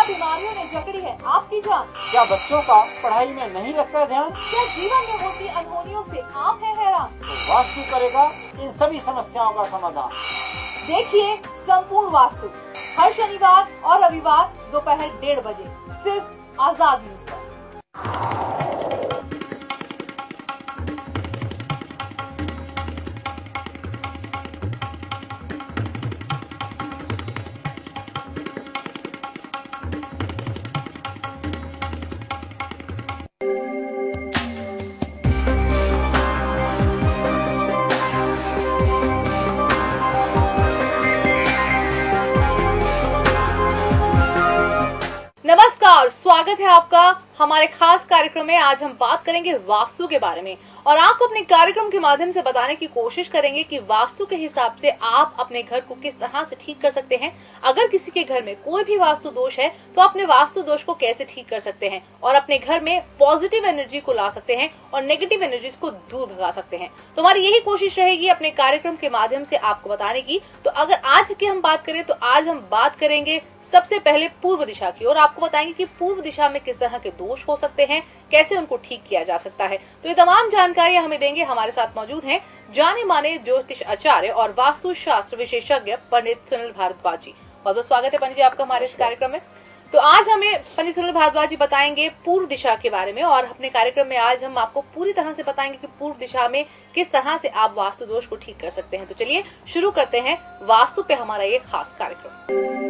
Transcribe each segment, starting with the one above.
बीमारियों ने जकड़ी है आपकी जान? क्या बच्चों का पढ़ाई में नहीं लगता ध्यान? क्या जीवन में होती अनहोनियों से आप हैं हैरान? तो वास्तु करेगा इन सभी समस्याओं का समाधान। देखिए संपूर्ण वास्तु हर शनिवार और रविवार दोपहर 1:30 बजे सिर्फ आजाद न्यूज पर। नमस्कार, स्वागत है आपका हमारे खास कार्यक्रम में। आज हम बात करेंगे वास्तु के बारे में और आपको अपने कार्यक्रम के माध्यम से बताने की कोशिश करेंगे कि वास्तु के हिसाब से आप अपने घर को किस तरह से ठीक कर सकते हैं। अगर किसी के घर में कोई भी वास्तु दोष है तो अपने वास्तु दोष को कैसे ठीक कर सकते हैं और अपने घर में पॉजिटिव एनर्जी को ला सकते हैं और नेगेटिव एनर्जीज को दूर भगा सकते हैं। तो हमारी यही कोशिश रहेगी अपने कार्यक्रम के माध्यम से आपको बताने की। तो अगर आज की हम बात करें तो आज हम बात करेंगे सबसे पहले पूर्व दिशा की और आपको बताएंगे कि पूर्व दिशा में किस तरह के दोष हो सकते हैं, कैसे उनको ठीक किया जा सकता है। तो ये तमाम जानकारियां हमें देंगे। हमारे साथ मौजूद हैं जाने माने ज्योतिष आचार्य और वास्तु शास्त्र विशेषज्ञ पंडित सुनील भारद्वाज जी। बहुत बहुत स्वागत है पंडित जी आपका हमारे इस कार्यक्रम में। तो आज हमें पंडित सुनील भारद्वाज जी बताएंगे पूर्व दिशा के बारे में और अपने कार्यक्रम में आज हम आपको पूरी तरह से बताएंगे कि पूर्व दिशा में किस तरह से आप वास्तु दोष को ठीक कर सकते हैं। तो चलिए शुरू करते हैं वास्तु पे हमारा ये खास कार्यक्रम।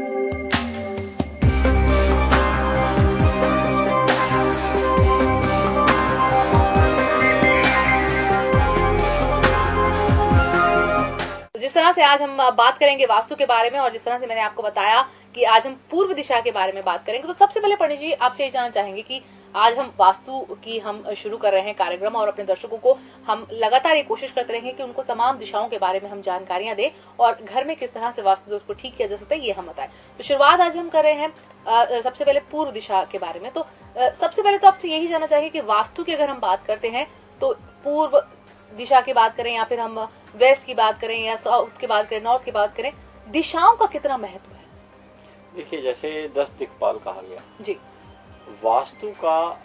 जिस तरह से आज हम बात करेंगे वास्तु के बारे में और जिस तरह से मैंने आपको बताया कि आज हम पूर्व दिशा के बारे में बात करेंगे, तो सबसे पहले पंडित जी आपसे ये जानना चाहेंगे कि आज हम वास्तु की हम शुरू कर रहे हैं कार्यक्रम और अपने दर्शकों को हम लगातार ये कोशिश करते रहेंगे कि उनको तमाम दिशाओं के बारे में हम जानकारियां दें और घर में किस तरह से वास्तु दोष को ठीक किया जा सकता है ये हम बताएं। तो शुरुआत आज हम कर रहे हैं सबसे पहले पूर्व दिशा के बारे में। तो सबसे पहले तो आपसे यही जानना चाहिए कि वास्तु की अगर हम बात करते हैं तो पूर्व दिशा की बात करें या फिर हम वेस्ट की बात करें या साउथ की बात करें, नॉर्थ की बात करें, दिशाओं का कितना महत्व है? देखिए, जैसे 10 दिक्पाल कहा गया जी, वास्तु का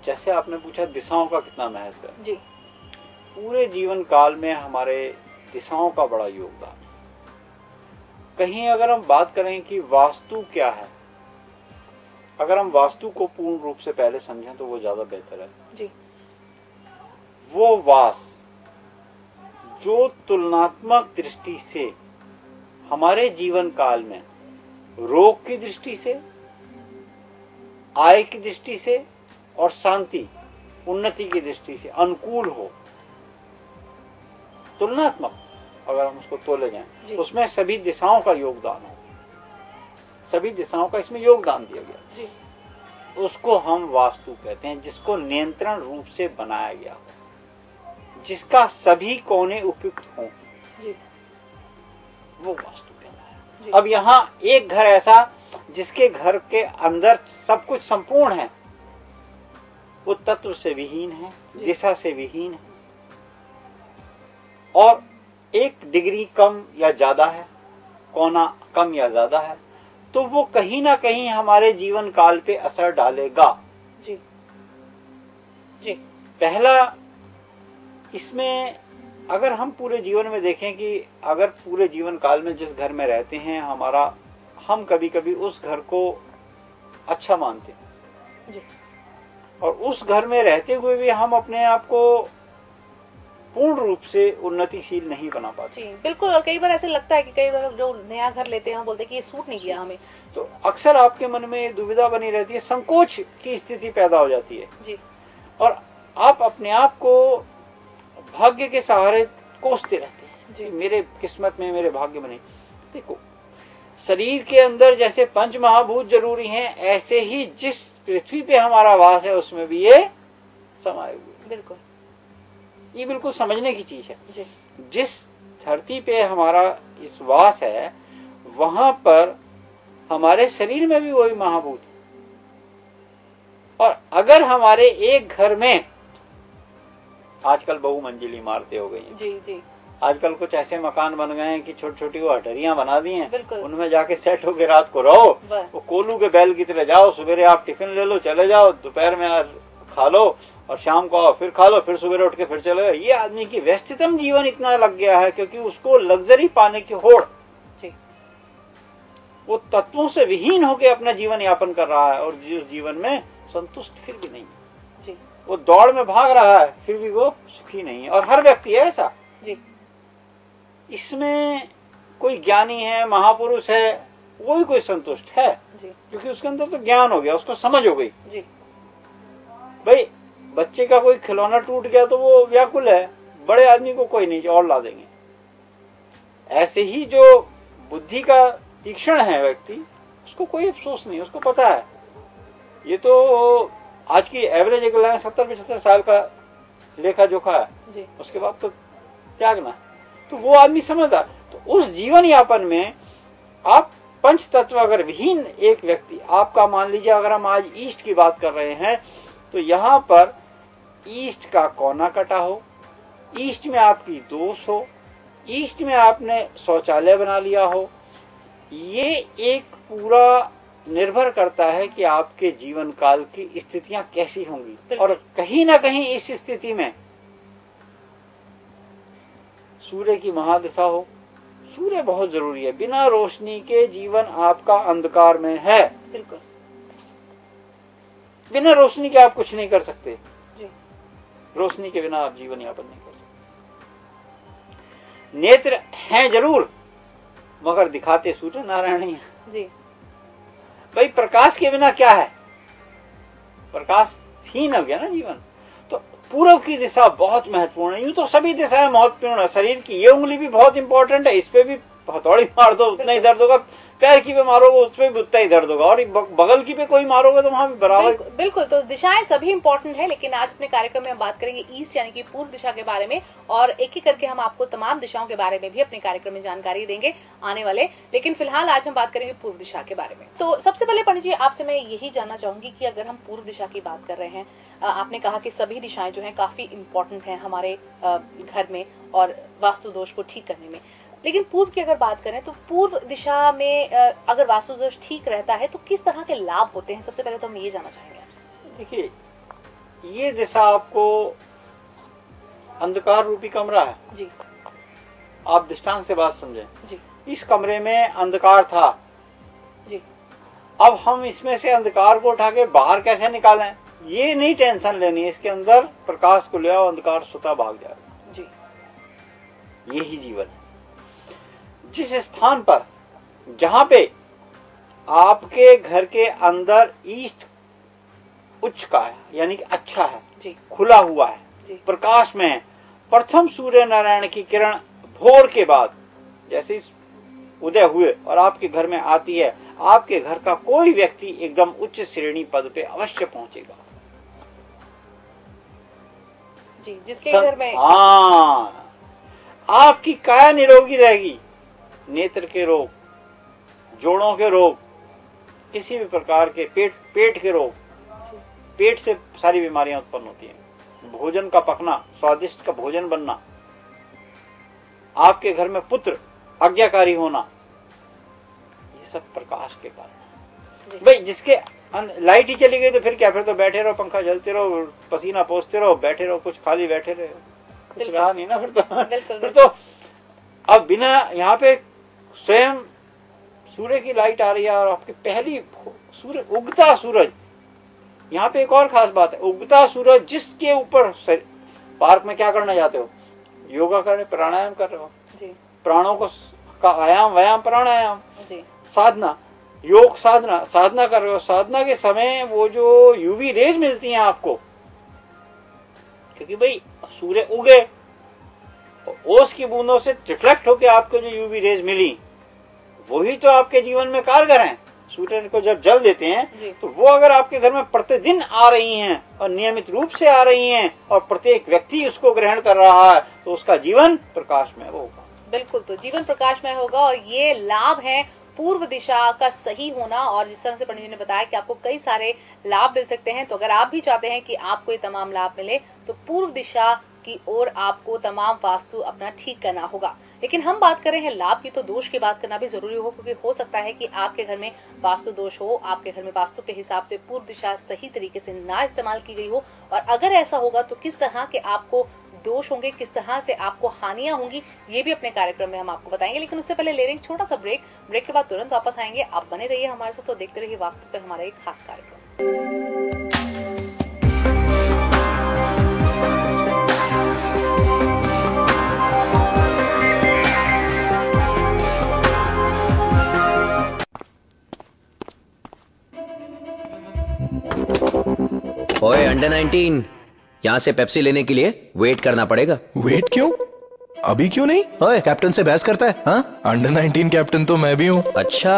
जैसे आपने पूछा दिशाओं का कितना महत्व है जी। पूरे जीवन काल में हमारे दिशाओं का बड़ा योगदान। कहीं अगर हम बात करें कि वास्तु क्या है, अगर हम वास्तु को पूर्ण रूप से पहले समझें तो वो ज्यादा बेहतर है जी। वो वास जो तुलनात्मक दृष्टि से हमारे जीवन काल में रोग की दृष्टि से, आय की दृष्टि से और शांति उन्नति की दृष्टि से अनुकूल हो, तुलनात्मक अगर हम उसको तोले जाएं तो उसमें सभी दिशाओं का योगदान हो, सभी दिशाओं का इसमें योगदान दिया गया जी। उसको हम वास्तु कहते हैं, जिसको नियंत्रण रूप से बनाया गया हो, जिसका सभी कोने उपयुक्त हों, वो वास्तु कहना है। अब यहाँ एक घर ऐसा जिसके घर के अंदर सब कुछ संपूर्ण है, वो तत्व से विहीन है, दिशा से विहीन है और एक डिग्री कम या ज्यादा है, कोना कम या ज्यादा है, तो वो कहीं ना कहीं हमारे जीवन काल पे असर डालेगा जी जी। पहला इसमें अगर हम पूरे जीवन में देखें कि अगर पूरे जीवन काल में जिस घर में रहते हैं हम कभी कभी उस घर को अच्छा मानते हैं जी। और उस घर में रहते हुए भी हम अपने आप को पूर्ण रूप से उन्नतिशील नहीं बना पाते। जी बिल्कुल। और कई बार ऐसे लगता है कि कई बार जो नया घर लेते हैं हम बोलते हैं कि ये सूट नहीं किया हमें, तो अक्सर आपके मन में दुविधा बनी रहती है, संकोच की स्थिति पैदा हो जाती है जी। और आप अपने आप को भाग्य के सहारे कोसते रहते हैं जी। मेरे किस्मत में मेरे भाग्य में नहीं। देखो, शरीर के अंदर जैसे पंच महाभूत जरूरी हैं, ऐसे ही जिस पृथ्वी पे हमारा वास है उसमें भी ये समाये हुए। बिल्कुल, ये बिल्कुल समझने की चीज है जी। जिस धरती पे हमारा इस वास है वहां पर हमारे शरीर में भी वही महाभूत है। और अगर हमारे एक घर में आजकल बहुमंजिली इमारतें हो गई हैं, जी जी, आजकल कुछ ऐसे मकान बन गए हैं कि छोटी छोटी वो हटरियां बना दी हैं, बिल्कुल। उनमें जाके सेट होके रात को रहो, वो कोलू के बैल की तरह जाओ, सवेरे आप टिफिन ले लो चले जाओ, दोपहर में खा लो और शाम को आओ फिर खा लो, फिर सवेरे उठ के फिर चले जाओ। ये आदमी की व्यस्ततम जीवन इतना लग गया है क्योंकि उसको लग्जरी पाने की होड़, वो तत्वों से विहीन होकर अपना जीवन यापन कर रहा है और जिस जीवन में संतुष्ट फिर भी नहीं है। वो दौड़ में भाग रहा है फिर भी वो सुखी नहीं है, और हर व्यक्ति है ऐसा। इसमें कोई ज्ञानी है, महापुरुष है, वही कोई संतुष्ट है क्योंकि उसके अंदर तो ज्ञान हो गया, उसको समझ हो गई। भाई बच्चे का कोई खिलौना टूट गया तो वो व्याकुल है, बड़े आदमी को कोई नहीं, और ला देंगे। ऐसे ही जो बुद्धि का तीक्ष्ण है व्यक्ति, उसको कोई अफसोस नहीं, उसको पता है ये तो आज की एवरेज एक 70-75 साल का लेखा जोखा है, उसके बाद तो त्यागना। तो वो आदमी समझदार। तो उस जीवन यापन में आप पंच तत्व अगर विहीन एक व्यक्ति, आपका मान लीजिए अगर हम आज ईस्ट की बात कर रहे हैं तो यहाँ पर ईस्ट का कोना कटा हो, ईस्ट में आपकी दोष हो, ईस्ट में आपने शौचालय बना लिया हो, ये एक पूरा निर्भर करता है कि आपके जीवन काल की स्थितियां कैसी होंगी। और कहीं ना कहीं इस स्थिति में सूर्य की महादशा हो। सूर्य बहुत जरूरी है, बिना रोशनी के जीवन आपका अंधकार में है। बिल्कुल, बिना रोशनी के आप कुछ नहीं कर सकते जी। रोशनी के बिना आप जीवन यापन नहीं कर सकते। नेत्र हैं जरूर मगर दिखाते सूर्य नारायण ही जी। भाई प्रकाश के बिना क्या है, प्रकाश हीन हो गया ना जीवन। तो पूर्व की दिशा बहुत महत्वपूर्ण है। यूं तो सभी दिशाएं महत्वपूर्ण है, शरीर की ये उंगली भी बहुत इंपॉर्टेंट है, इस पे भी हथौड़ी मार दो उतना ही दर्द होगा, पैर की पे मारोगे उस पे भी उतना ही दर्द होगा, और बगल की पे कोई मारोगे तो वहां भी बराबर। बिल्कुल। तो दिशाएं सभी इंपॉर्टेंट है, लेकिन आज अपने कार्यक्रम में हम बात करेंगे ईस्ट यानी कि पूर्व दिशा के बारे में, और एक एक करके हम आपको तमाम दिशाओं के बारे में भी अपने कार्यक्रम में जानकारी देंगे आने वाले। लेकिन फिलहाल आज हम बात करेंगे पूर्व दिशा के बारे में। तो सबसे पहले पंडित जी आपसे मैं यही जानना चाहूंगी कि अगर हम पूर्व दिशा की बात कर रहे हैं, आपने कहा कि सभी दिशाएं जो है काफी इंपॉर्टेंट है हमारे घर में और वास्तु दोष को ठीक करने में, लेकिन पूर्व की अगर बात करें तो पूर्व दिशा में अगर वास्तु दोष ठीक रहता है तो किस तरह के लाभ होते हैं? सबसे पहले तो हम ये जानना चाहेंगे आपसे। देखिए, ये दिशा आपको अंधकार रूपी कमरा है जी। आप दृष्टांत से बात समझें जी। इस कमरे में अंधकार था जी। अब हम इसमें से अंधकार को उठा के बाहर कैसे निकालें, ये नहीं टेंशन लेनी है। इसके अंदर प्रकाश को ले आओ, अंधकार स्वतः भाग जाएगा जी। यही जीवन है। जिस स्थान पर जहां पे आपके घर के अंदर ईस्ट उच्च का है यानी कि अच्छा है जी, खुला हुआ है जी, प्रकाश में है, प्रथम सूर्य नारायण की किरण भोर के बाद जैसे उदय हुए और आपके घर में आती है, आपके घर का कोई व्यक्ति एकदम उच्च श्रेणी पद पे अवश्य पहुंचेगा जी। जिसके घर में आपकी काया निरोगी रहेगी। नेत्र के रोग, जोड़ों के रोग, किसी भी प्रकार के पेट के रोग, पेट से सारी बीमारियां उत्पन्न होती हैं। भोजन का पकना, स्वादिष्ट का भोजन बनना, आपके घर में पुत्र आज्ञाकारी होना, ये सब प्रकाश के कारण। भाई जिसके लाइट ही चली गई तो फिर क्या, फिर तो बैठे रहो, पंखा चलते रहो, पसीना पोंछते रहो, बैठे रहो, कुछ खाली बैठे रहो, कुछ रहा नहीं ना फिर तो अब बिना यहाँ पे स्वयं सूर्य की लाइट आ रही है और आपके पहली सूर्य उगता सूरज। यहाँ पे एक और खास बात है, उगता सूरज जिसके ऊपर पार्क में क्या करना चाहते हो, योगा करने, प्राणायाम कर रहे हो जी। प्राणों को का आयाम व्यायाम प्राणायाम जी। साधना, योग साधना, साधना कर रहे हो। साधना के समय वो जो यूवी रेज मिलती हैं आपको, क्योंकि भाई सूर्य उगे, ओस की बूंदों से रिफ्लेक्ट होकर आपको जो यूवी रेज मिली वही तो आपके जीवन में कारगर हैं। सूर्य को जब जल देते हैं तो वो अगर आपके घर में प्रतिदिन आ रही हैं और नियमित रूप से आ रही हैं और प्रत्येक व्यक्ति उसको ग्रहण कर रहा है तो उसका जीवन प्रकाशमय होगा। बिल्कुल, तो जीवन प्रकाशमय होगा। और ये लाभ है पूर्व दिशा का सही होना, और जिस तरह से पंडित जी ने बताया कि आपको कई सारे लाभ मिल सकते हैं। तो अगर आप भी चाहते हैं कि आपको ये तमाम लाभ मिले तो पूर्व दिशा की ओर आपको तमाम वास्तु अपना ठीक करना होगा। लेकिन हम बात कर रहे हैं लाभ की, तो दोष की बात करना भी जरूरी हो, क्योंकि हो सकता है कि आपके घर में वास्तु दोष हो, आपके घर में वास्तु के हिसाब से पूर्व दिशा सही तरीके से ना इस्तेमाल की गई हो, और अगर ऐसा होगा तो किस तरह के आपको दोष होंगे, किस तरह से आपको हानियां होंगी, ये भी अपने कार्यक्रम में हम आपको बताएंगे। लेकिन उससे पहले ले लेंगे छोटा सा ब्रेक के बाद तुरंत वापस आएंगे। आप बने रहिए हमारे साथ, तो देखते रहिए वास्तु पे हमारा एक खास कार्यक्रम। ओए अंडर 19, यहाँ से पेप्सी लेने के लिए वेट करना पड़ेगा। वेट क्यों? अभी क्यों नहीं? ओए कैप्टन से बहस करता है? हाँ, अंडर 19 कैप्टन तो मैं भी हूँ। अच्छा,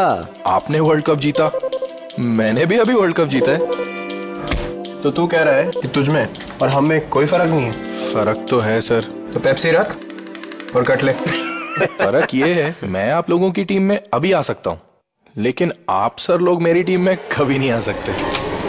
आपने वर्ल्ड कप जीता, मैंने भी अभी वर्ल्ड कप जीता है। तो तू कह रहा है कि तुझ में और हम में कोई फर्क नहीं है? फर्क तो है सर। तो पेप्सी रख और कट ले। फर्क ये है, मैं आप लोगों की टीम में अभी आ सकता हूँ, लेकिन आप सर लोग मेरी टीम में कभी नहीं आ सकते।